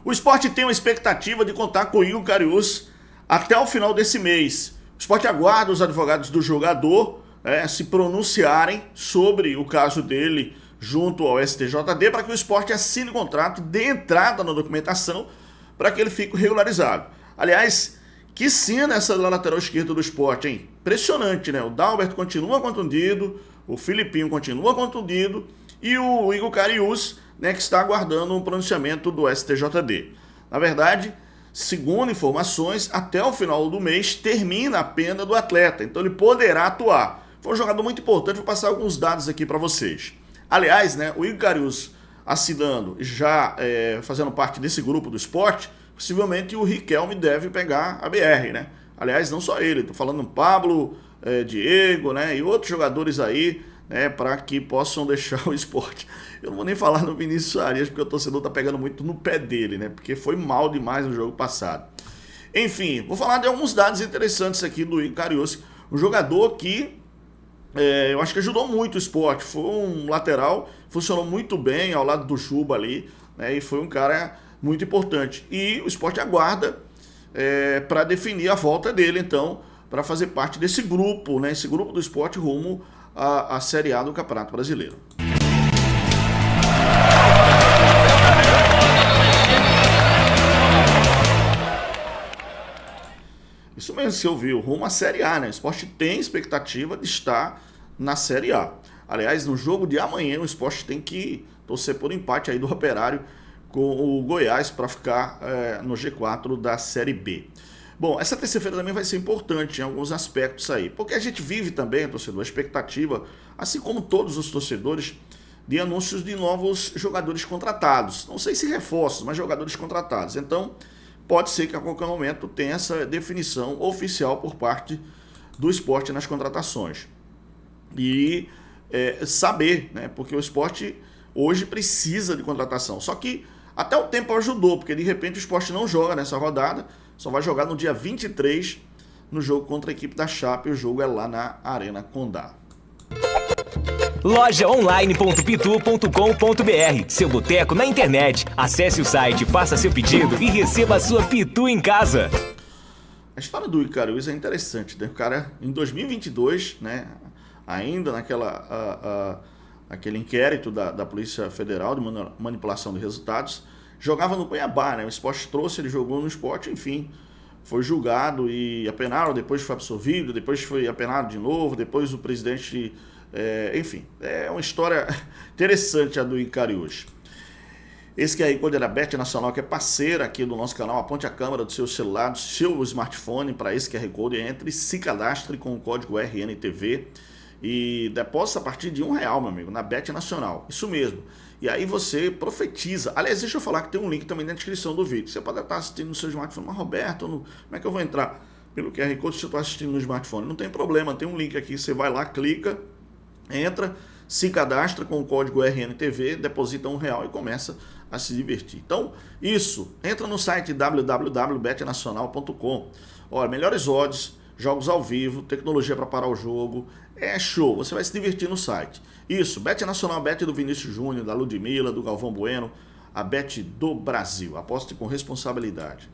O Sport tem uma expectativa de contar com o Igor Cariús até o final desse mês. O Sport aguarda os advogados do jogador se pronunciarem sobre o caso dele junto ao STJD para que o Sport assine o contrato, dê entrada na documentação para que ele fique regularizado. Aliás, que cena essa da lateral esquerda do Sport, hein? Impressionante, né? O Dalberto continua contundido, o Filipinho continua contundido e o Igor Cariús, né, que está aguardando um pronunciamento do STJD. Na verdade, segundo informações, até o final do mês termina a pena do atleta, então ele poderá atuar. Foi um jogador muito importante, vou passar alguns dados aqui para vocês. Aliás, né, o Igor Cariús assinando, já fazendo parte desse grupo do Sport, possivelmente o Riquelme deve pegar a BR, né? Aliás, não só ele, estou falando do Pablo, Diego, né, e outros jogadores aí, né, para que possam deixar o Sport. Eu não vou nem falar no Vinícius Arias, porque o torcedor tá pegando muito no pé dele, né? Porque foi mal demais no jogo passado. Enfim, vou falar de alguns dados interessantes aqui do Igor Cariús, um jogador que eu acho que ajudou muito o Sport. Foi um lateral, funcionou muito bem ao lado do Juba ali, né? E foi um cara muito importante. E o Sport aguarda para definir a volta dele, então, para fazer parte desse grupo, né? Esse grupo do Sport rumo à Série A do Campeonato Brasileiro. Isso mesmo, você ouviu, rumo à Série A, né? O Sport tem expectativa de estar na Série A. Aliás, no jogo de amanhã, o Sport tem que torcer por empate aí do Operário com o Goiás para ficar no G4 da Série B. Bom, essa terça-feira também vai ser importante em alguns aspectos aí, porque a gente vive também, torcedor, a expectativa, assim como todos os torcedores, de anúncios de novos jogadores contratados. Não sei se reforços, mas jogadores contratados. Então, pode ser que a qualquer momento tenha essa definição oficial por parte do Sport nas contratações. E saber, né? Porque o Sport hoje precisa de contratação. Só que até o tempo ajudou, porque de repente o Sport não joga nessa rodada, só vai jogar no dia 23 no jogo contra a equipe da Chape. O jogo é lá na Arena Condá. Lojaonline.pitu.com.br, seu boteco na internet. Acesse o site, faça seu pedido e receba a sua Pitu em casa. A história do Igor Cariús é interessante, né? O cara, em 2022, né, ainda aquele inquérito da Polícia Federal de manipulação de resultados, jogava no Cuiabá, né? O Sport trouxe, ele jogou no Sport, enfim, foi julgado e apenado, depois foi absolvido, depois foi apenado de novo, depois o presidente... enfim, é uma história interessante a do Igor Cariús. Esse QR Code é da Bet Nacional, que é parceira aqui do nosso canal. Aponte a câmera do seu celular, do seu smartphone para esse QR Code, entre, se cadastre com o código RNTV e deposita a partir de R$1, meu amigo, na Bet Nacional. Isso mesmo. E aí você profetiza. Aliás, deixa eu falar que tem um link também na descrição do vídeo. Você pode estar assistindo no seu smartphone. Mas, Roberto, como é que eu vou entrar pelo QR Code se eu estou assistindo no smartphone? Não tem problema, tem um link aqui. Você vai lá, clica, entra, se cadastra com o código RNTV, deposita R$1 e começa a se divertir. Então, isso, entra no site www.betnacional.com. Olha, melhores odds, jogos ao vivo, tecnologia para parar o jogo, é show, você vai se divertir no site. Isso, Bet Nacional, Bet do Vinícius Júnior, da Ludmilla, do Galvão Bueno, a Bet do Brasil. Aposte com responsabilidade.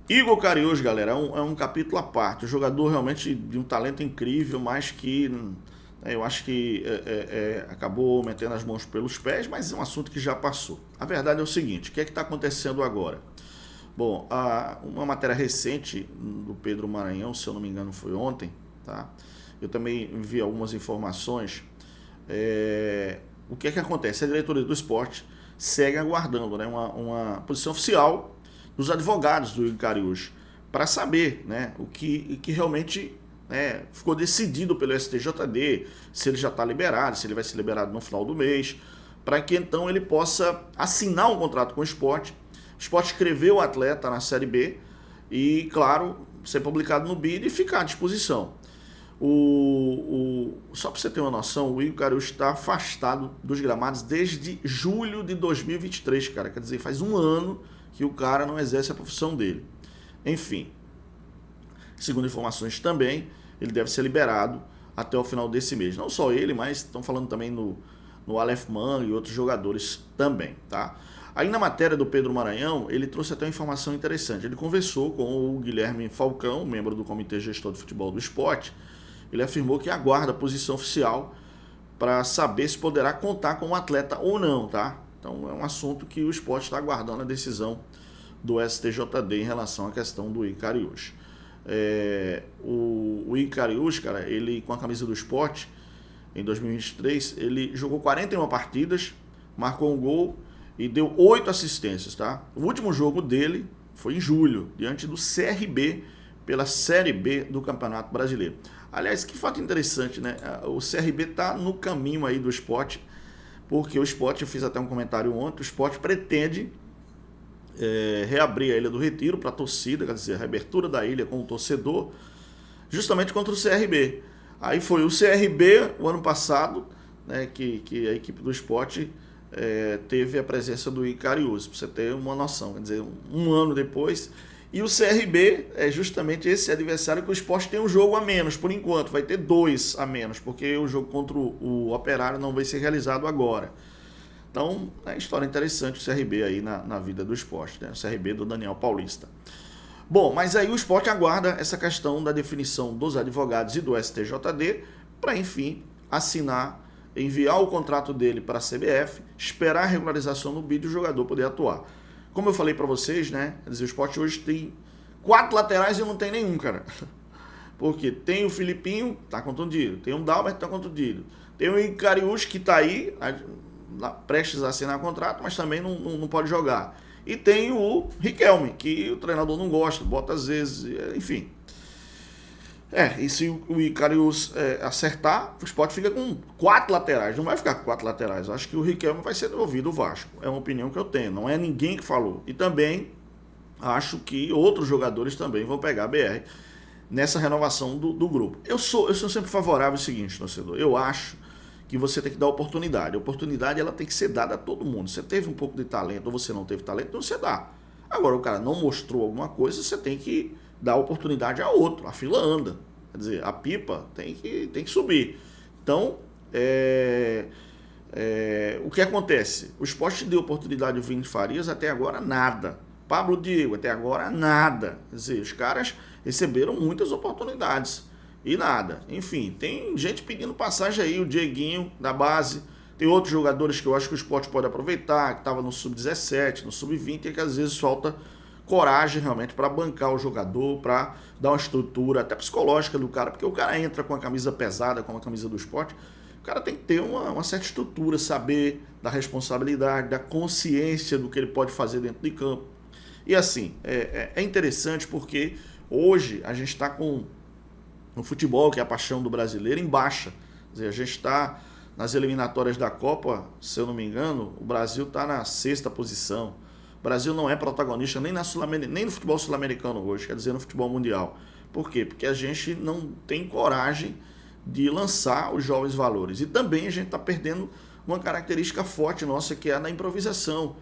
Igor Cariús, galera, é um capítulo à parte. O jogador realmente de um talento incrível, mas que eu acho que acabou metendo as mãos pelos pés, mas é um assunto que já passou. A verdade é o seguinte, o que é que está acontecendo agora? Bom, uma matéria recente do Pedro Maranhão, se eu não me engano foi ontem, tá? Eu também vi algumas informações. O que é que acontece? A diretoria do Sport segue aguardando, né, uma posição oficial dos advogados do Igor Cariús para saber, né, o que realmente ficou decidido pelo STJD, se ele já está liberado, se ele vai ser liberado no final do mês, para que então ele possa assinar um contrato com o Sport. O Sport escreveu o atleta na Série B e, claro, ser publicado no BID e ficar à disposição. Só para você ter uma noção, o Igor Cariús está afastado dos gramados desde julho de 2023, cara. Quer dizer, faz um ano que o cara não exerce a profissão dele. Enfim, segundo informações também, ele deve ser liberado até o final desse mês. Não só ele, mas estão falando também no Aleph Manga e outros jogadores também, tá? Aí na matéria do Pedro Maranhão, ele trouxe até uma informação interessante. Ele conversou com o Guilherme Falcão, membro do Comitê Gestor de Futebol do Sport. Ele afirmou que aguarda a posição oficial para saber se poderá contar com o atleta ou não, tá? Então é um assunto que o Sport está aguardando a decisão do STJD em relação à questão do Icarius. O Icarius, cara, ele com a camisa do Sport, em 2023, ele jogou 41 partidas, marcou um gol e deu 8 assistências, tá? O último jogo dele foi em julho, diante do CRB, pela Série B do Campeonato Brasileiro. Aliás, que fato interessante, né? O CRB tá no caminho aí do Sport, porque o Sport, eu fiz até um comentário ontem, o Sport pretende reabrir a Ilha do Retiro para a torcida, quer dizer, a reabertura da ilha com o torcedor, justamente contra o CRB. Aí foi o CRB, o ano passado, né, que a equipe do Sport teve a presença do Icarius, para você ter uma noção, quer dizer, um ano depois. E o CRB é justamente esse adversário que o Sport tem um jogo a menos, por enquanto, vai ter 2 a menos, porque o jogo contra o Operário não vai ser realizado agora. Então, é uma história interessante o CRB aí na vida do Sport, né? O CRB do Daniel Paulista. Bom, mas aí o Sport aguarda essa questão da definição dos advogados e do STJD para, enfim, assinar, enviar o contrato dele para a CBF, esperar a regularização no BID e o jogador poder atuar. Como eu falei para vocês, né? Quer dizer, o Sport hoje tem 4 laterais e não tem nenhum, cara. Porque tem o Filipinho, tá contundido. Tem o Dalbert, tá contundido. Tem o Icarius, que tá aí, prestes a assinar contrato, mas também não pode jogar. E tem o Riquelme, que o treinador não gosta, bota às vezes, enfim. E se o Icarius acertar, o Sport fica com 4 laterais, não vai ficar com 4 laterais. Eu acho que o Riquelme vai ser devolvido ao Vasco, é uma opinião que eu tenho, não é ninguém que falou. E também acho que outros jogadores também vão pegar a BR nessa renovação do grupo. Eu sou sempre favorável ao seguinte, torcedor, eu acho que você tem que dar oportunidade. A oportunidade ela tem que ser dada a todo mundo. Você teve um pouco de talento ou você não teve talento, então você dá. Agora o cara não mostrou alguma coisa, você tem que dar oportunidade a outro. A fila anda. Quer dizer, a pipa tem que subir. Então, o que acontece? O Sport deu oportunidade ao Vini Farias, até agora nada. Pablo Diego, até agora nada. Quer dizer, os caras receberam muitas oportunidades. E nada. Enfim, tem gente pedindo passagem aí, o Dieguinho da base. Tem outros jogadores que eu acho que o Sport pode aproveitar, que estava no Sub-17, no Sub-20, e que às vezes falta coragem realmente para bancar o jogador, para dar uma estrutura até psicológica do cara, porque o cara entra com a camisa pesada, com a camisa do Sport, o cara tem que ter uma certa estrutura, saber da responsabilidade, da consciência do que ele pode fazer dentro de campo. E assim, é interessante porque hoje a gente está com no futebol, que é a paixão do brasileiro, em baixa. Quer dizer, a gente está nas eliminatórias da Copa, se eu não me engano, o Brasil está na 6ª posição. O Brasil não é protagonista nem no futebol sul-americano hoje, quer dizer, no futebol mundial. Por quê? Porque a gente não tem coragem de lançar os jovens valores. E também a gente está perdendo uma característica forte nossa, que é a da improvisação,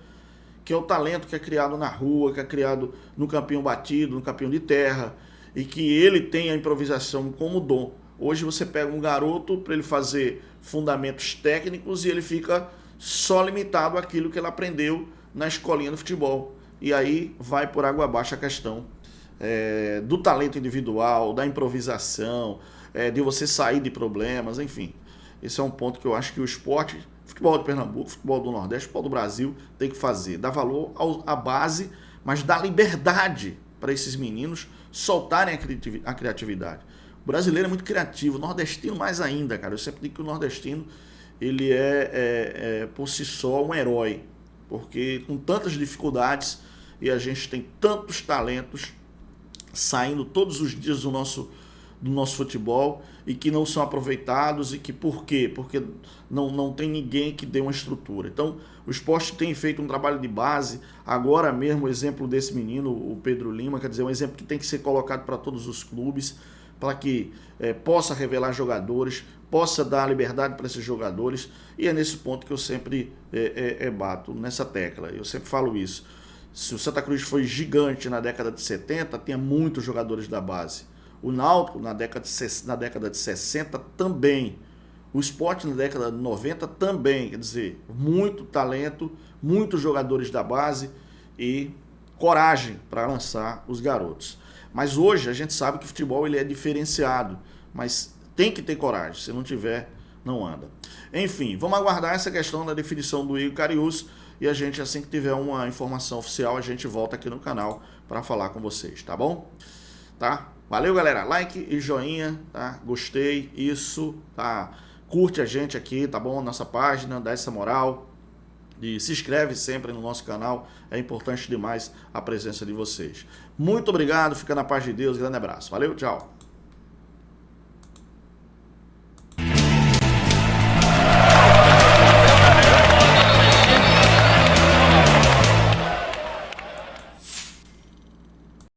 que é o talento que é criado na rua, que é criado no campinho batido, no campinho de terra, e que ele tem a improvisação como dom. Hoje você pega um garoto para ele fazer fundamentos técnicos e ele fica só limitado àquilo que ele aprendeu na escolinha do futebol. E aí vai por água abaixo a questão do talento individual, da improvisação, de você sair de problemas, enfim. Esse é um ponto que eu acho que o esporte, futebol de Pernambuco, futebol do Nordeste, futebol do Brasil, tem que fazer. Dar valor à base, mas dar liberdade para esses meninos soltarem a criatividade. O brasileiro é muito criativo, o nordestino mais ainda, cara. Eu sempre digo que o nordestino ele é por si só um herói, porque com tantas dificuldades e a gente tem tantos talentos saindo todos os dias do nosso futebol e que não são aproveitados. E que por quê? Porque não tem ninguém que dê uma estrutura. Então o esporte tem feito um trabalho de base. Agora mesmo o exemplo desse menino, o Pedro Lima, quer dizer, um exemplo que tem que ser colocado para todos os clubes, para que possa revelar jogadores, possa dar liberdade para esses jogadores. E é nesse ponto que eu sempre bato nessa tecla. Eu sempre falo isso. Se o Santa Cruz foi gigante na década de 70, tinha muitos jogadores da base. O Náutico, na década de 60 também. O Sport na década de 90 também, quer dizer, muito talento, muitos jogadores da base e coragem para lançar os garotos. Mas hoje a gente sabe que o futebol ele é diferenciado, mas tem que ter coragem, se não tiver, não anda. Enfim, vamos aguardar essa questão da definição do Igor Cariús e a gente, assim que tiver uma informação oficial, a gente volta aqui no canal para falar com vocês, tá bom? Tá? Valeu, galera. Like e joinha, tá? Gostei, isso, tá? Curte a gente aqui, tá bom? Nossa página, dá essa moral. E se inscreve sempre no nosso canal, é importante demais a presença de vocês. Muito obrigado, fica na paz de Deus, grande abraço. Valeu, tchau.